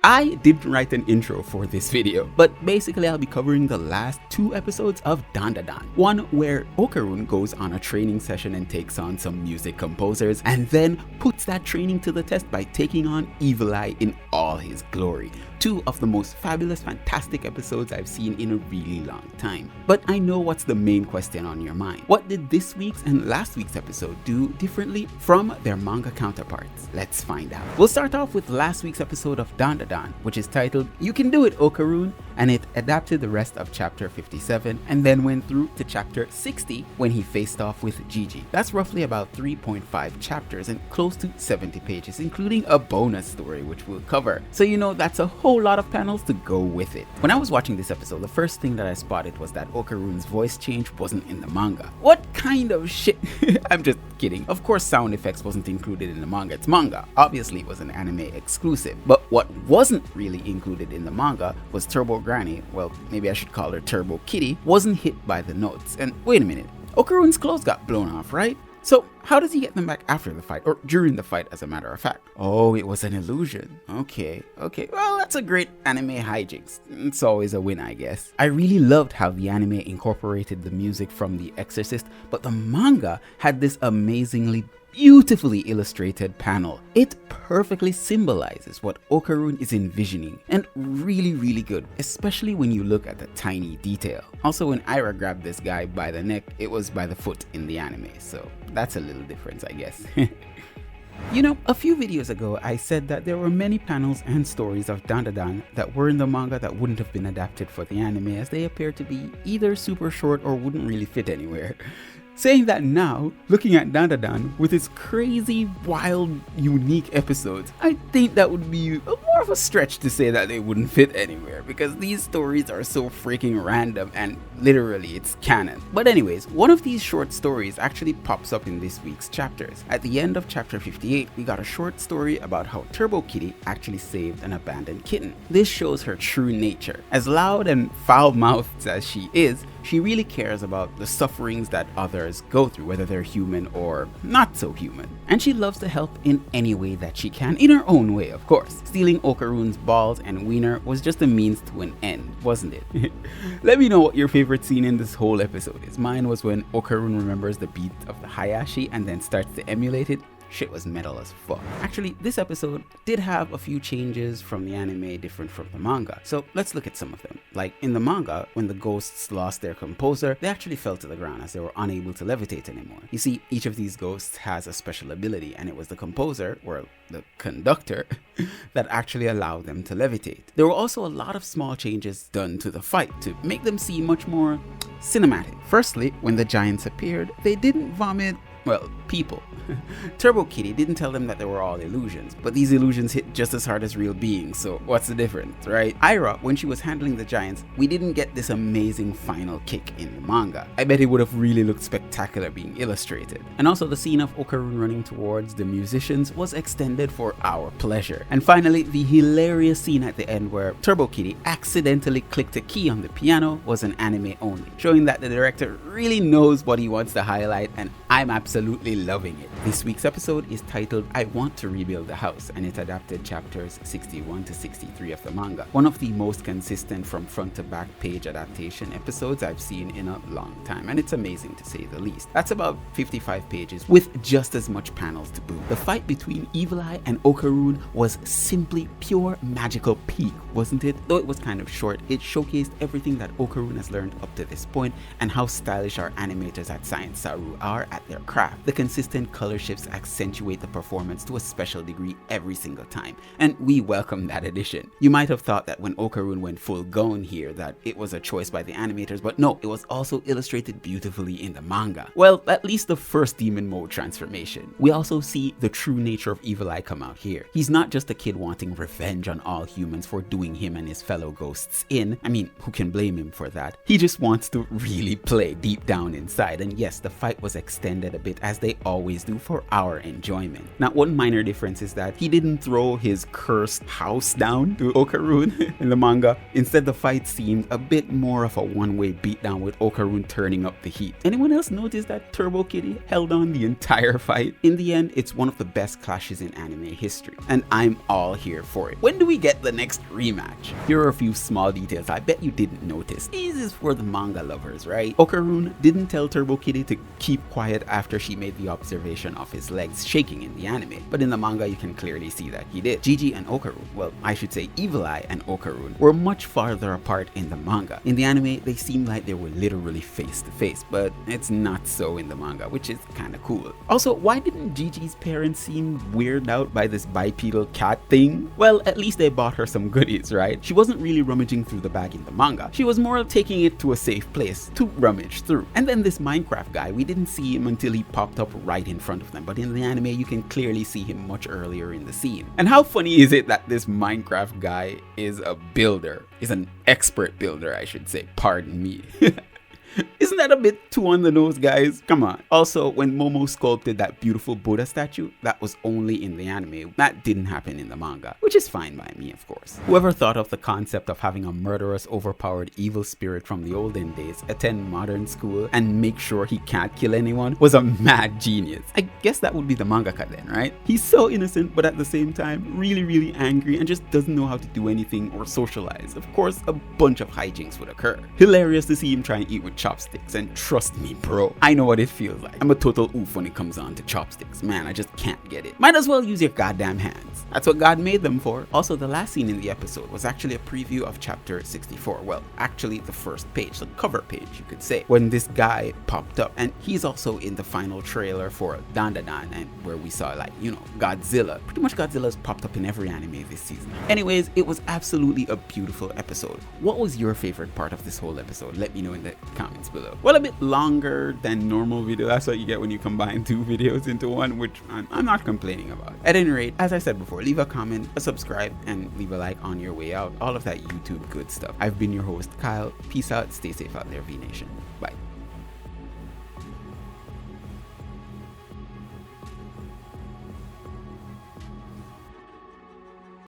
I didn't write an intro for this video, but basically I'll be covering the last 2 episodes of Dandadan. One where Okarun goes on a training session and takes on some music composers, and then puts that training to the test by taking on Evil Eye in all his glory. 2 of the most fabulous, fantastic episodes I've seen in a really long time. But I know what's the main question on your mind. What did this week's and last week's episode do differently from their manga counterparts? Let's find out. We'll start off with last week's episode of Dandadan, which is titled You Can Do It, Okarun, and it adapted the rest of chapter 57 and then went through to chapter 60 when he faced off with Jiji. That's roughly about 3.5 chapters and close to 70 pages, including a bonus story which we'll cover. So you know that's a whole lot of panels to go with it. When I was watching this episode, the first thing that I spotted was that Okarun's voice change wasn't in the manga. What kind of shit? I'm just kidding. Of course sound effects wasn't included in the manga. It's manga. Obviously it was an anime exclusive. But what wasn't really included in the manga was Turbo Granny, well maybe I should call her Turbo Kitty, wasn't hit by the notes. And wait a minute, Okarun's clothes got blown off, right? So how does he get them back after the fight, or during the fight as a matter of fact? Oh, it was an illusion. Okay, well that's a great anime hijinks. It's always a win, I guess. I really loved how the anime incorporated the music from The Exorcist, but the manga had this amazingly beautifully illustrated panel. It perfectly symbolizes what Okarun is envisioning, and really good, especially when you look at the tiny detail. Also, when Ira grabbed this guy by the neck, it was by the foot in the anime, so that's a little difference, I guess. You know, a few videos ago I said that there were many panels and stories of Dandadan that were in the manga that wouldn't have been adapted for the anime, as they appear to be either super short or wouldn't really fit anywhere. Saying that now, looking at Dandadan with its crazy, wild, unique episodes, I think that would be more of a stretch to say that they wouldn't fit anywhere, because these stories are so freaking random and literally it's canon. But anyways, one of these short stories actually pops up in this week's chapters. At the end of chapter 58, we got a short story about how Turbo Kitty actually saved an abandoned kitten. This shows her true nature. As loud and foul-mouthed as she is, she really cares about the sufferings that others go through, whether they're human or not so human. And she loves to help in any way that she can, in her own way, of course. Stealing Okarun's balls and wiener was just a means to an end, wasn't it? Let me know what your favorite scene in this whole episode is. Mine was when Okarun remembers the beat of the Hayashi and then starts to emulate it. Shit was metal as fuck. Actually, this episode did have a few changes from the anime different from the manga, so let's look at some of them. Like in the manga, when the ghosts lost their composer, they actually fell to the ground as they were unable to levitate anymore. You see, each of these ghosts has a special ability, and it was the composer, or the conductor, that actually allowed them to levitate. There were also a lot of small changes done to the fight to make them seem much more cinematic. Firstly, when the giants appeared, they didn't vomit, well, people. Turbo Kitty didn't tell them that they were all illusions, but these illusions hit just as hard as real beings, so what's the difference, right? Ira, when she was handling the giants, we didn't get this amazing final kick in the manga. I bet it would have really looked spectacular being illustrated. And also the scene of Okarun running towards the musicians was extended for our pleasure. And finally, the hilarious scene at the end where Turbo Kitty accidentally clicked a key on the piano was an anime only, showing that the director really knows what he wants to highlight, and I'm absolutely loving it. This week's episode is titled I Want to Rebuild the House, and it adapted chapters 61 to 63 of the manga. One of the most consistent from front to back page adaptation episodes I've seen in a long time, and it's amazing to say the least. That's about 55 pages with just as much panels to boot. The fight between Evil Eye and Okarun was simply pure magical peak, wasn't it? Though it was kind of short, it showcased everything that Okarun has learned up to this point and how stylish our animators at Science SARU are at their craft. The consistent color shifts accentuate the performance to a special degree every single time, and we welcome that addition. You might have thought that when Okarun went full gone here that it was a choice by the animators, but no, it was also illustrated beautifully in the manga. Well, at least the first demon mode transformation. We also see the true nature of Evil Eye come out here. He's not just a kid wanting revenge on all humans for doing him and his fellow ghosts in. I mean, who can blame him for that? He just wants to really play deep down inside, and yes, the fight was extended a bit as they they always do for our enjoyment. Now, one minor difference is that he didn't throw his cursed house down to Okarun in the manga. Instead, the fight seemed a bit more of a one-way beatdown with Okarun turning up the heat. Anyone else notice that Turbo Kitty held on the entire fight? In the end, it's one of the best clashes in anime history, and I'm all here for it. When do we get the next rematch? Here are a few small details I bet you didn't notice. This is for the manga lovers, right? Okarun didn't tell Turbo Kitty to keep quiet after she made the observation of his legs shaking in the anime, but in the manga you can clearly see that he did. Jiji and Okarun, well, I should say Evil Eye and Okarun, were much farther apart in the manga. In the anime, they seemed like they were literally face to face, but it's not so in the manga, which is kind of cool. Also, why didn't Gigi's parents seem weirded out by this bipedal cat thing? Well, at least they bought her some goodies, right? She wasn't really rummaging through the bag in the manga. She was more taking it to a safe place to rummage through. And then this Minecraft guy, we didn't see him until he popped up right in front of them, but in the anime you can clearly see him much earlier in the scene. And how funny is it that this Minecraft guy is a builder? Is an expert builder, I should say. Pardon me. Isn't that a bit too on the nose, guys? Come on. Also, when Momo sculpted that beautiful Buddha statue, that was only in the anime. That didn't happen in the manga, which is fine by me, of course. Whoever thought of the concept of having a murderous, overpowered evil spirit from the olden days attend modern school and make sure he can't kill anyone was a mad genius. I guess that would be the mangaka then, right? He's so innocent, but at the same time, really angry and just doesn't know how to do anything or socialize. Of course, a bunch of hijinks would occur. Hilarious to see him try and eat with chopsticks, and trust me bro, I know what it feels like. I'm a total oof when it comes on to chopsticks, man. I just can't get it. Might as well use your goddamn hands. That's what God made them for. Also, the last scene in the episode was actually a preview of chapter 64. Well, actually the first page, the cover page you could say, when this guy popped up, and he's also in the final trailer for Dandadan, and where we saw, like, you know, Godzilla. Pretty much Godzilla's popped up in every anime this season. Anyways, it was absolutely a beautiful episode. What was your favorite part of this whole episode? Let me know in the comments below. Well, a bit longer than normal video. That's what you get when you combine two videos into one, which I'm not complaining about. At any rate, as I said before, leave a comment, a subscribe, and leave a like on your way out. All of that YouTube good stuff. I've been your host, Kyle. Peace out. Stay safe out there, V Nation. Bye.